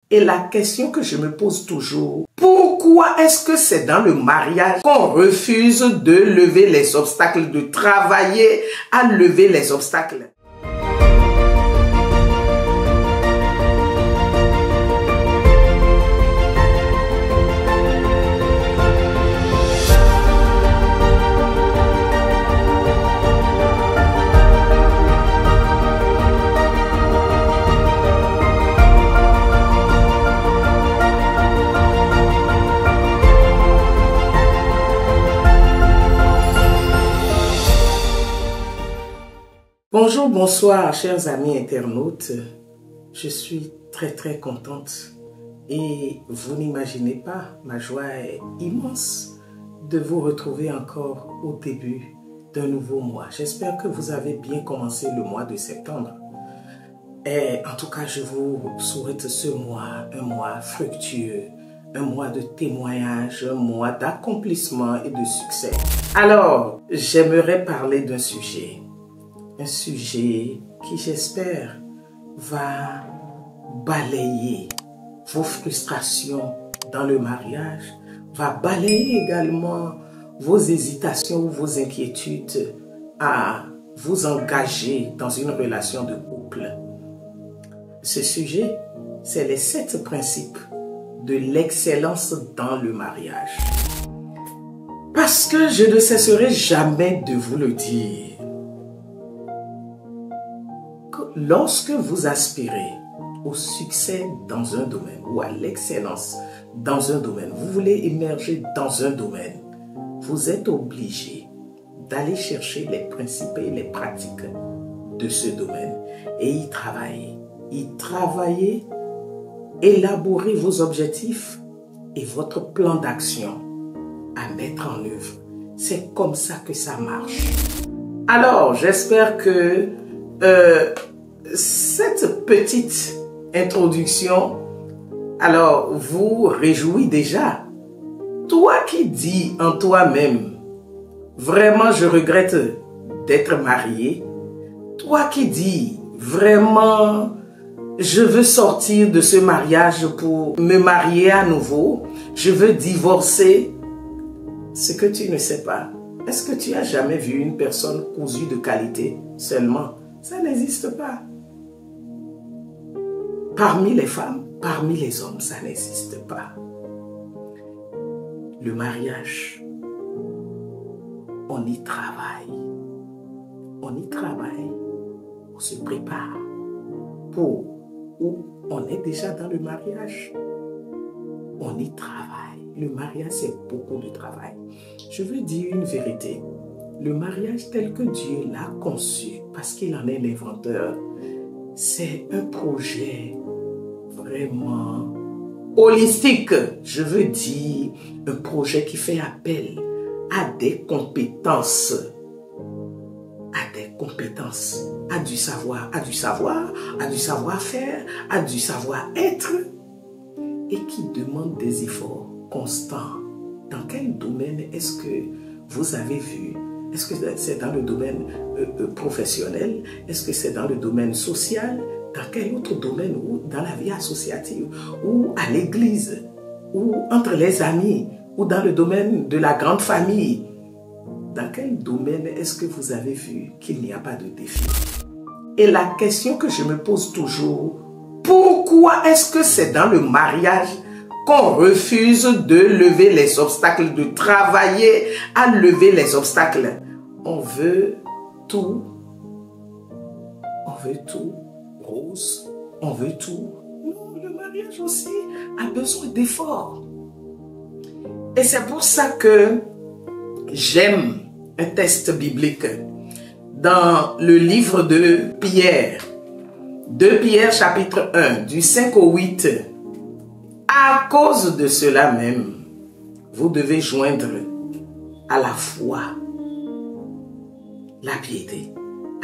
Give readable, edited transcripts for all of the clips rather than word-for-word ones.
Et la question que je me pose toujours, pourquoi est-ce que c'est dans le mariage qu'on refuse de lever les obstacles, de travailler à lever les obstacles? Bonjour, bonsoir, chers amis internautes. Je suis très contente et vous n'imaginez pas, ma joie est immense de vous retrouver encore au début d'un nouveau mois. J'espère que vous avez bien commencé le mois de septembre. Et en tout cas, je vous souhaite ce mois, un mois fructueux, un mois de témoignage, un mois d'accomplissement et de succès. Alors, j'aimerais parler d'un sujet qui, j'espère, va balayer vos frustrations dans le mariage, va balayer également vos hésitations ou vos inquiétudes à vous engager dans une relation de couple. Ce sujet, c'est les 7 principes de l'excellence dans le mariage. Parce que je ne cesserai jamais de vous le dire. Lorsque vous aspirez au succès dans un domaine ou à l'excellence dans un domaine, vous voulez émerger dans un domaine, vous êtes obligé d'aller chercher les principes et les pratiques de ce domaine et y travailler, élaborer vos objectifs et votre plan d'action à mettre en œuvre. C'est comme ça que ça marche. Alors, j'espère que cette petite introduction, alors, vous réjouit déjà. Toi qui dis en toi-même, vraiment je regrette d'être marié. Toi qui dis, vraiment, je veux sortir de ce mariage pour me marier à nouveau. Je veux divorcer. Ce que tu ne sais pas, est-ce que tu as jamais vu une personne cousue de qualité seulement? Ça n'existe pas. Parmi les femmes, parmi les hommes, ça n'existe pas. Le mariage, on y travaille. On y travaille, on se prépare pour où on est déjà dans le mariage. On y travaille. Le mariage, c'est beaucoup de travail. Je veux dire une vérité. Le mariage tel que Dieu l'a conçu, parce qu'il en est l'inventeur, c'est un projet vraiment holistique. Je veux dire un projet qui fait appel à des compétences, à du savoir-faire, à du savoir-être et qui demande des efforts constants. Dans quel domaine est-ce que vous avez vu? Est-ce que c'est dans le domaine professionnel? Est-ce que c'est dans le domaine social? Dans quel autre domaine? Ou dans la vie associative? Ou à l'église? Ou entre les amis? Ou dans le domaine de la grande famille? Dans quel domaine est-ce que vous avez vu qu'il n'y a pas de défi? Et la question que je me pose toujours, pourquoi est-ce que c'est dans le mariage qu'on refuse de lever les obstacles, de travailler à lever les obstacles? On veut tout rose, on veut tout. Non, le mariage aussi a besoin d'efforts. Et c'est pour ça que j'aime un texte biblique dans le livre de Pierre, 2 Pierre chapitre 1, du 5 au 8. À cause de cela même, vous devez joindre à la foi la piété,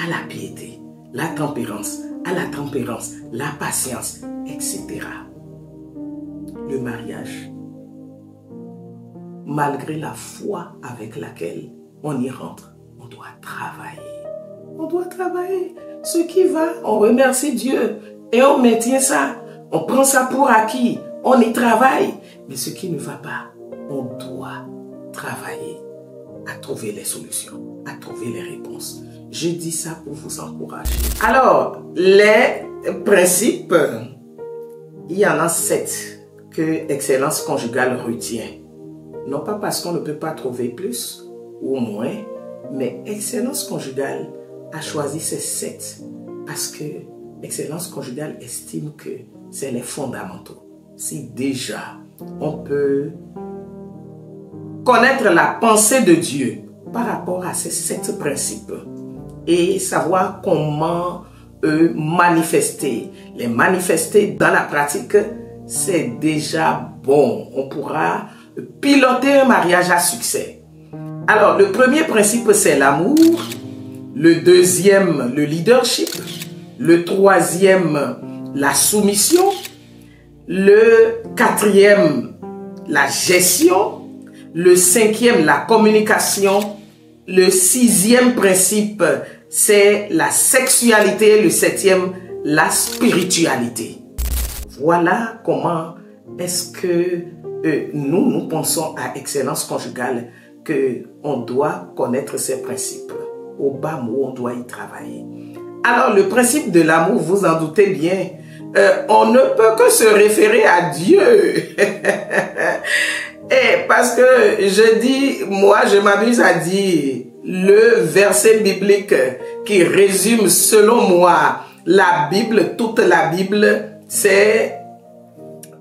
à la piété, la tempérance, à la tempérance, la patience, etc. Le mariage, malgré la foi avec laquelle on y rentre, on doit travailler. On doit travailler. Ce qui va, on remercie Dieu et on maintient ça. on prend ça pour acquis, on y travaille. Mais ce qui ne va pas, on doit travailler à trouver les solutions, à trouver les réponses. Je dis ça pour vous encourager. Alors, les principes, il y en a 7 que Excellence Conjugale retient. Non pas parce qu'on ne peut pas trouver plus ou moins, mais Excellence Conjugale a choisi ces 7 parce que Excellence Conjugale estime que c'est les fondamentaux. Si déjà on peut connaître la pensée de Dieu par rapport à ces 7 principes et savoir comment manifester, les manifester dans la pratique, c'est déjà bon. On pourra piloter un mariage à succès. Alors, le premier principe, c'est l'amour. Le deuxième, le leadership. Le troisième, la soumission. Le quatrième, la gestion. Le cinquième, la communication. Le sixième principe, c'est la sexualité. Le septième, la spiritualité. Voilà comment est-ce que nous pensons à Excellence Conjugale, qu'on doit connaître ces principes. Au bas mot, on doit y travailler. Alors, le principe de l'amour, vous en doutez bien, on ne peut que se référer à Dieu. Et parce que je dis, moi, je m'amuse à dire le verset biblique qui résume, selon moi, la Bible, toute la Bible, c'est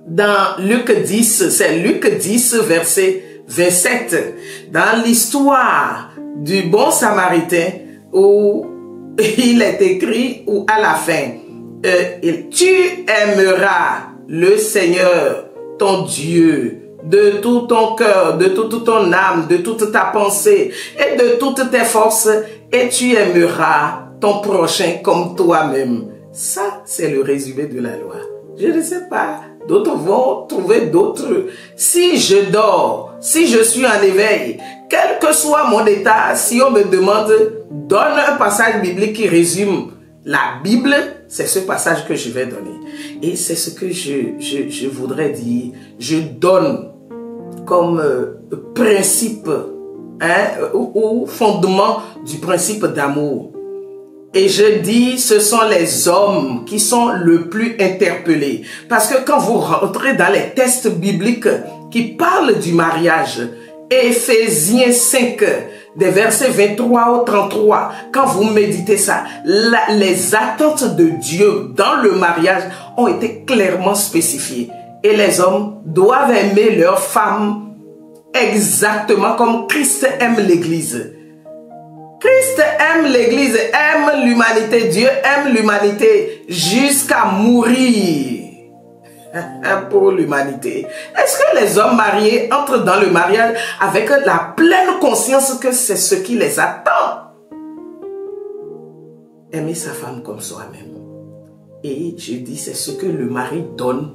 dans Luc 10, c'est Luc 10, verset 27, dans l'histoire du bon Samaritain, où il est écrit, où à la fin, tu aimeras le Seigneur, ton Dieu, de tout ton cœur, de toute ton âme, de toute ta pensée et de toutes tes forces, et tu aimeras ton prochain comme toi-même. Ça, c'est le résumé de la loi. Je ne sais pas, d'autres vont trouver d'autres. Si je dors, si je suis en éveil, quel que soit mon état, si on me demande, donne un passage biblique qui résume la Bible, c'est ce passage que je vais donner. Et c'est ce que je voudrais dire. Je donne comme principe, ou fondement du principe d'amour. Et je dis, ce sont les hommes qui sont le plus interpellés. Parce que quand vous rentrez dans les textes bibliques qui parlent du mariage, Éphésiens 5, des versets 23 au 33, quand vous méditez ça, les attentes de Dieu dans le mariage ont été clairement spécifiées. Et les hommes doivent aimer leurs femmes exactement comme Christ aime l'Église. Christ aime l'Église, aime l'humanité. Dieu aime l'humanité jusqu'à mourir pour l'humanité. Est-ce que les hommes mariés entrent dans le mariage avec la pleine conscience que c'est ce qui les attend? Aimer sa femme comme soi-même. Et je dis, c'est ce que le mari donne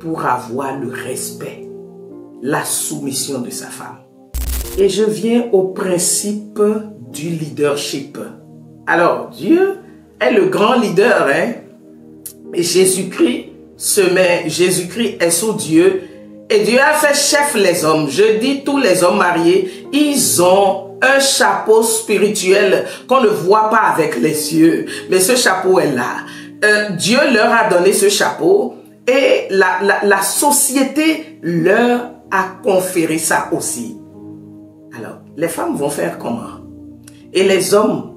pour avoir le respect, la soumission de sa femme. Et je viens au principe du leadership. Alors, Dieu est le grand leader, et Jésus-Christ est sous Dieu, et Dieu a fait chef les hommes. Je dis, tous les hommes mariés, ils ont un chapeau spirituel qu'on ne voit pas avec les yeux, mais ce chapeau est là. Dieu leur a donné ce chapeau, et la société leur a conféré ça aussi. Alors, les femmes vont faire comment? Et les hommes,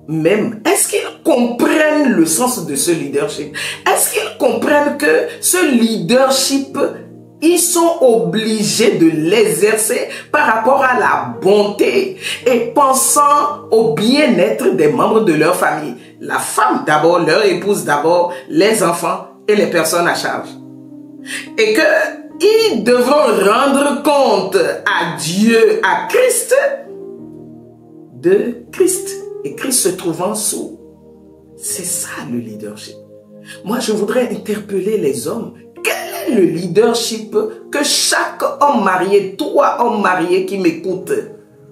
même, est-ce qu'ils comprennent le sens de ce leadership? Est-ce qu'ils comprennent que ce leadership, ils sont obligés de l'exercer par rapport à la bonté et pensant au bien-être des membres de leur famille? La femme d'abord, leur épouse d'abord, les enfants et les personnes à charge. Et que ils devront rendre compte à Dieu, à Christ, de Christ. Et Christ se trouvant sous. C'est ça le leadership. Moi, je voudrais interpeller les hommes. Quel est le leadership que chaque homme marié, toi homme marié qui m'écoute,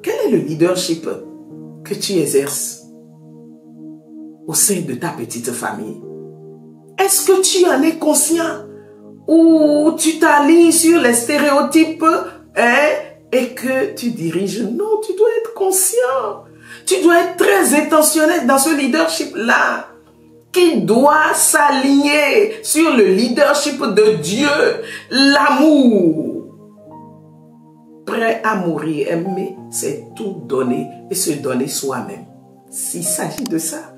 quel est le leadership que tu exerces au sein de ta petite famille? Est-ce que tu en es conscient? Ou tu t'alignes sur les stéréotypes et que tu diriges? Non, tu dois être conscient. Tu dois être très intentionnel dans ce leadership-là, qui doit s'aligner sur le leadership de Dieu, l'amour. Prêt à mourir, aimer, c'est tout donner et se donner soi-même. S'il s'agit de ça.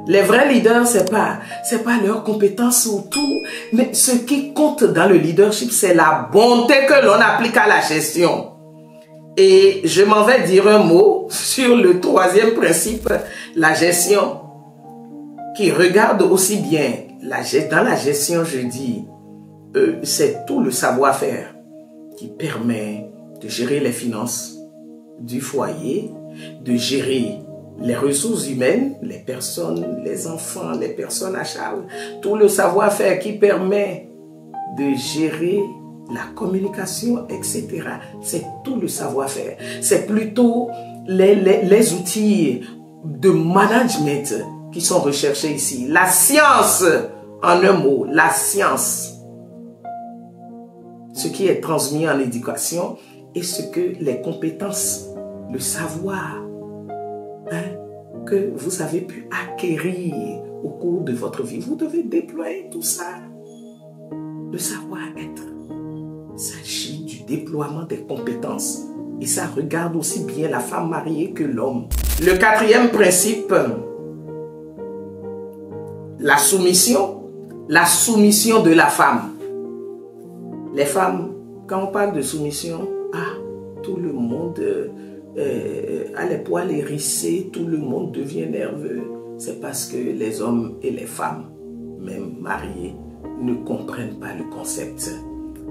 Les vrais leaders, c'est pas leur compétence ou tout, mais ce qui compte dans le leadership, c'est la bonté que l'on applique à la gestion. Et je m'en vais dire un mot sur le troisième principe, la gestion, qui regarde aussi bien, dans la gestion, je dis, c'est tout le savoir-faire qui permet de gérer les finances du foyer, de gérer les ressources humaines, les personnes, les enfants, les personnes à charge, tout le savoir-faire qui permet de gérer la communication, etc. C'est tout le savoir-faire. C'est plutôt les outils de management qui sont recherchés ici. La science, en un mot, la science. Ce qui est transmis en éducation et ce que les compétences, le savoir, que vous avez pu acquérir au cours de votre vie. Vous devez déployer tout ça. Le savoir-être. Il s'agit du déploiement des compétences. Et ça regarde aussi bien la femme mariée que l'homme. Le quatrième principe, la soumission de la femme. Les femmes, quand on parle de soumission, tout le monde a les poils hérissés, tout le monde devient nerveux. C'est parce que les hommes et les femmes, même mariés, ne comprennent pas le concept.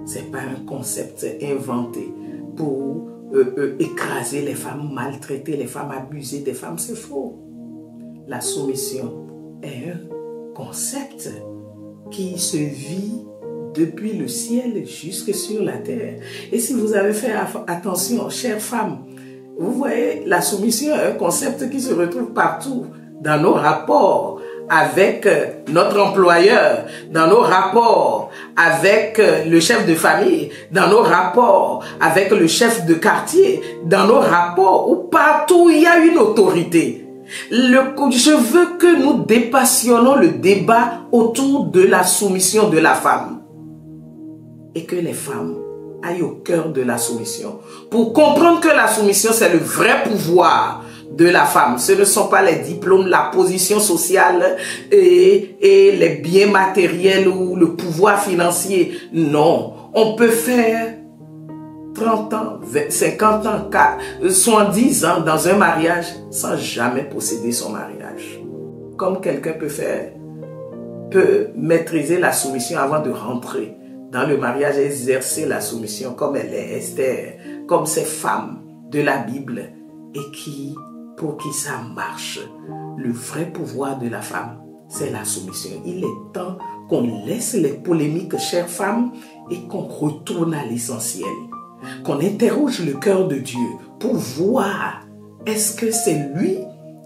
Ce n'est pas un concept inventé pour écraser les femmes, maltraiter les femmes, abuser des femmes. C'est faux. La soumission est un concept qui se vit depuis le ciel jusque sur la terre. Et si vous avez fait attention, chères femmes, vous voyez, la soumission est un concept qui se retrouve partout dans nos rapports avec notre employeur, dans nos rapports avec le chef de famille, dans nos rapports avec le chef de quartier, dans nos rapports où partout il y a une autorité. Je veux que nous dépassionnons le débat autour de la soumission de la femme et que les femmes aillent au cœur de la soumission pour comprendre que la soumission c'est le vrai pouvoir de la femme. Ce ne sont pas les diplômes, la position sociale et les biens matériels ou le pouvoir financier. Non, on peut faire 30 ans, 50 ans, 70 ans dans un mariage sans jamais posséder son mariage. Comme quelqu'un peut maîtriser la soumission avant de rentrer dans le mariage, exercer la soumission comme elle est, Esther, comme ces femmes de la Bible, et pour qui ça marche. Le vrai pouvoir de la femme, c'est la soumission. Il est temps qu'on laisse les polémiques, chères femmes, et qu'on retourne à l'essentiel. Qu'on interroge le cœur de Dieu pour voir, est-ce que c'est lui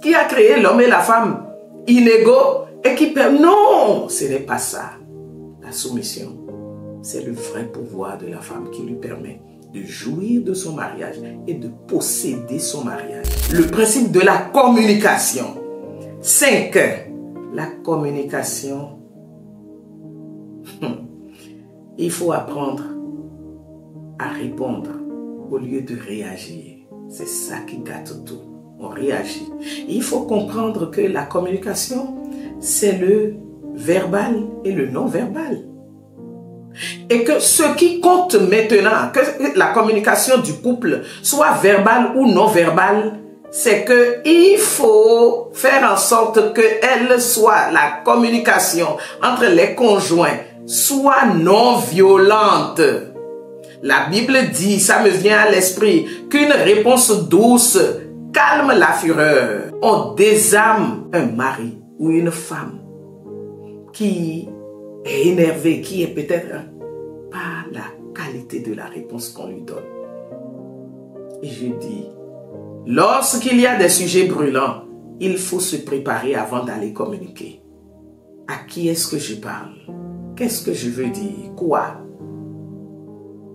qui a créé l'homme et la femme inégaux et qui permet... Non, ce n'est pas ça. La soumission, c'est le vrai pouvoir de la femme qui lui permet de jouir de son mariage et de posséder son mariage. Le principe de la communication. 5. La communication. Il faut apprendre à répondre au lieu de réagir. C'est ça qui gâte tout. On réagit. Il faut comprendre que la communication, c'est le verbal et le non-verbal. Et que ce qui compte maintenant, que la communication du couple soit verbale ou non verbale, c'est qu'il faut faire en sorte que la communication entre les conjoints soit non violente. La Bible dit, ça me vient à l'esprit, qu'une réponse douce calme la fureur. On désarme un mari ou une femme qui est énervé, qui est peut-être par la qualité de la réponse qu'on lui donne. Et je dis, lorsqu'il y a des sujets brûlants, il faut se préparer avant d'aller communiquer. à qui est-ce que je parle? Qu'est-ce que je veux dire? Quoi?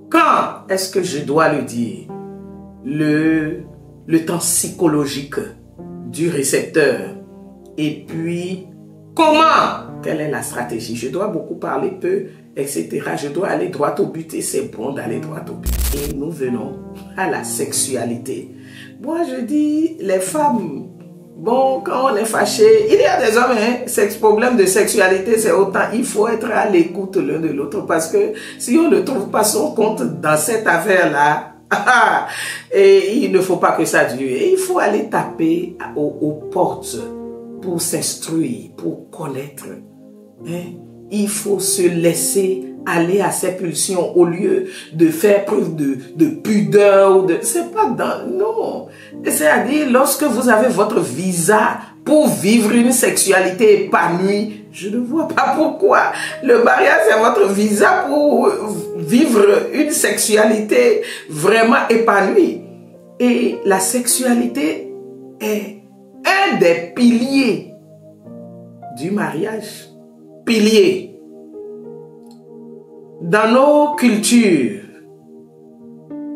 Quand est-ce que je dois le dire? Le temps psychologique du récepteur. Et puis, comment? Quelle est la stratégie? Je dois beaucoup parler, peu, etc. Je dois aller droit au but et c'est bon d'aller droit au but. Et nous venons à la sexualité. Moi, je dis, les femmes, bon, quand on est fâché, il y a des hommes, hein, problème de sexualité, c'est autant. Il faut être à l'écoute l'un de l'autre parce que si on ne trouve pas son compte dans cette affaire-là, et il ne faut pas que ça dure. Et il faut aller taper aux portes pour s'instruire, pour connaître. Hein? Il faut se laisser aller à ses pulsions au lieu de faire preuve de pudeur. C'est pas dans... Non. C'est-à-dire, lorsque vous avez votre visa pour vivre une sexualité épanouie, je ne vois pas pourquoi le mariage est votre visa pour vivre une sexualité vraiment épanouie. Et la sexualité est un des piliers du mariage. Pilier. Dans nos cultures,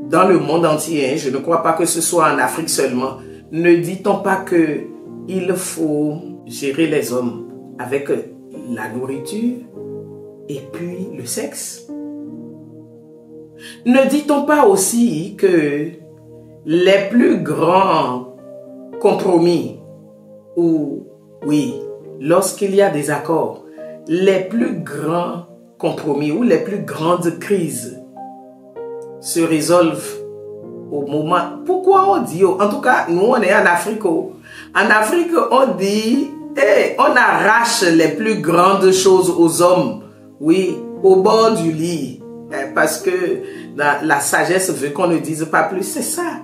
dans le monde entier, je ne crois pas que ce soit en Afrique seulement, ne dit-on pas que il faut gérer les hommes avec la nourriture et puis le sexe? Ne dit-on pas aussi que les plus grands compromis, ou oui, lorsqu'il y a des accords, les plus grands compromis ou les plus grandes crises se résolvent au moment... Pourquoi on dit... En tout cas, nous, on est en Afrique. En Afrique, on dit... on arrache les plus grandes choses aux hommes. Oui, au bord du lit. Parce que la sagesse veut qu'on ne dise pas plus. C'est ça.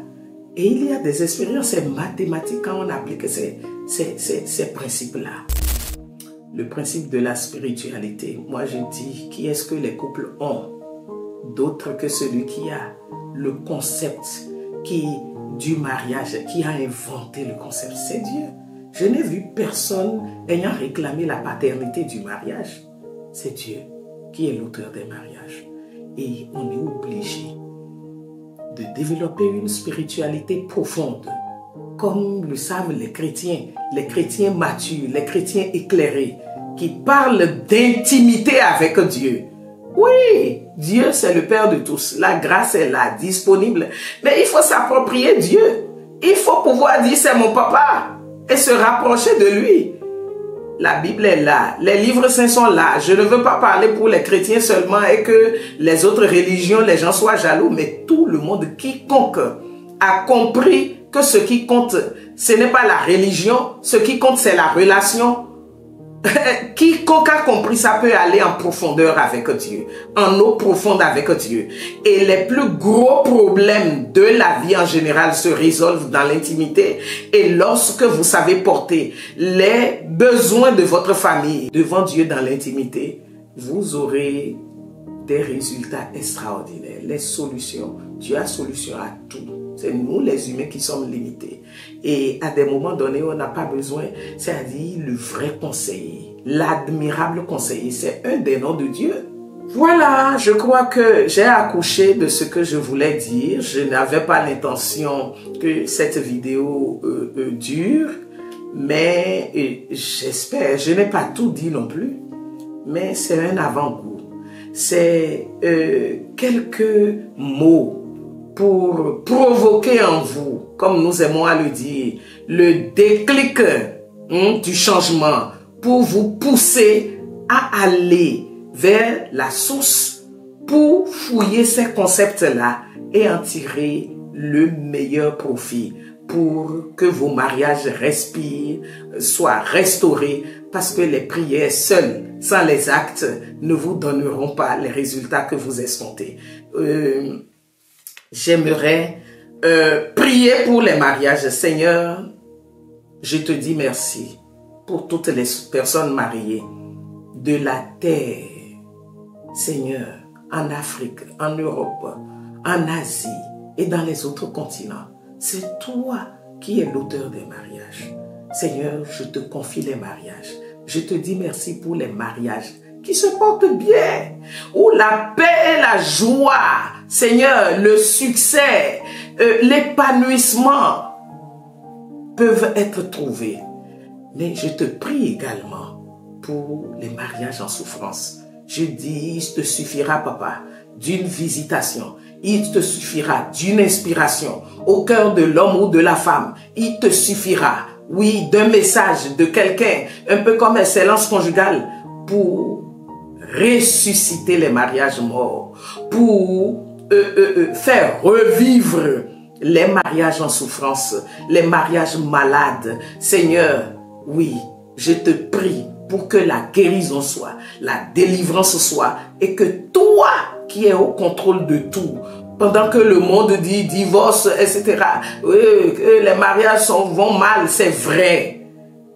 Et il y a des expériences mathématiques quand on applique ces principes-là. Le principe de la spiritualité. Moi, je dis, qui est-ce que les couples ont d'autre que celui qui a le concept du mariage, qui a inventé le concept? C'est Dieu. Je n'ai vu personne ayant réclamé la paternité du mariage. C'est Dieu qui est l'auteur des mariages. Et on est obligé de développer une spiritualité profonde, comme le savent les chrétiens matures, les chrétiens éclairés, qui parlent d'intimité avec Dieu. Oui, Dieu c'est le Père de tous, la grâce est là, disponible, mais il faut s'approprier Dieu. Il faut pouvoir dire c'est mon papa et se rapprocher de lui. La Bible est là, les livres saints sont là. Je ne veux pas parler pour les chrétiens seulement et que les autres religions, les gens soient jaloux, mais tout le monde, quiconque a compris que ce qui compte, ce n'est pas la religion, ce qui compte c'est la relation. Quiconque a compris ça peut aller en profondeur avec Dieu, en eau profonde avec Dieu. Et les plus gros problèmes de la vie en général se résolvent dans l'intimité. Et lorsque vous savez porter les besoins de votre famille devant Dieu dans l'intimité, vous aurez des résultats extraordinaires. Les solutions, Dieu a solution à tout. C'est nous les humains qui sommes limités. Et à des moments donnés, on n'a pas besoin, c'est-à-dire le vrai conseiller, l'admirable conseiller, c'est un des noms de Dieu. Voilà, je crois que j'ai accouché de ce que je voulais dire. Je n'avais pas l'intention que cette vidéo dure, mais j'espère, je n'ai pas tout dit non plus, mais c'est un avant-goût. C'est quelques mots pour provoquer en vous, comme nous aimons à le dire, le déclic du changement, pour vous pousser à aller vers la source pour fouiller ces concepts-là et en tirer le meilleur profit pour que vos mariages respirent, soient restaurés, parce que les prières seules, sans les actes, ne vous donneront pas les résultats que vous escomptez. J'aimerais prier pour les mariages. Seigneur, je te dis merci pour toutes les personnes mariées de la terre. Seigneur, en Afrique, en Europe, en Asie et dans les autres continents. C'est toi qui es l'auteur des mariages. Seigneur, je te confie les mariages. Je te dis merci pour les mariages qui se portent bien, où la paix et la joie, Seigneur, le succès, l'épanouissement peuvent être trouvés. Mais je te prie également pour les mariages en souffrance. Je dis, il te suffira, papa, d'une visitation. Il te suffira d'une inspiration au cœur de l'homme ou de la femme. Il te suffira, oui, d'un message de quelqu'un, un peu comme Excellence Conjugale, pour ressusciter les mariages morts, pour faire revivre les mariages en souffrance, les mariages malades. Seigneur, oui, je te prie pour que la guérison soit, la délivrance soit, et que toi qui es au contrôle de tout, pendant que le monde dit divorce, etc., que les mariages vont mal, c'est vrai.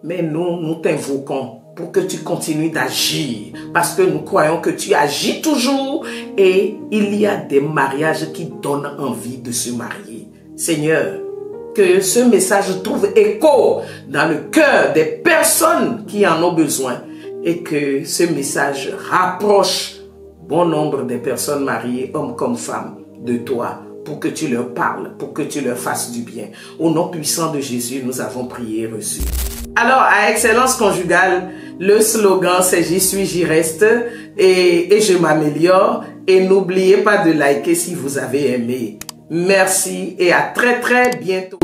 Mais nous t'invoquons pour que tu continues d'agir, parce que nous croyons que tu agis toujours, et il y a des mariages qui donnent envie de se marier. Seigneur, que ce message trouve écho dans le cœur des personnes qui en ont besoin, et que ce message rapproche bon nombre des personnes mariées, hommes comme femmes, de toi, pour que tu leur parles, pour que tu leur fasses du bien. Au nom puissant de Jésus, nous avons prié et reçu. Alors, à Excellence Conjugale, le slogan c'est « J'y suis, j'y reste » et je m'améliore. Et n'oubliez pas de liker si vous avez aimé. Merci et à très bientôt.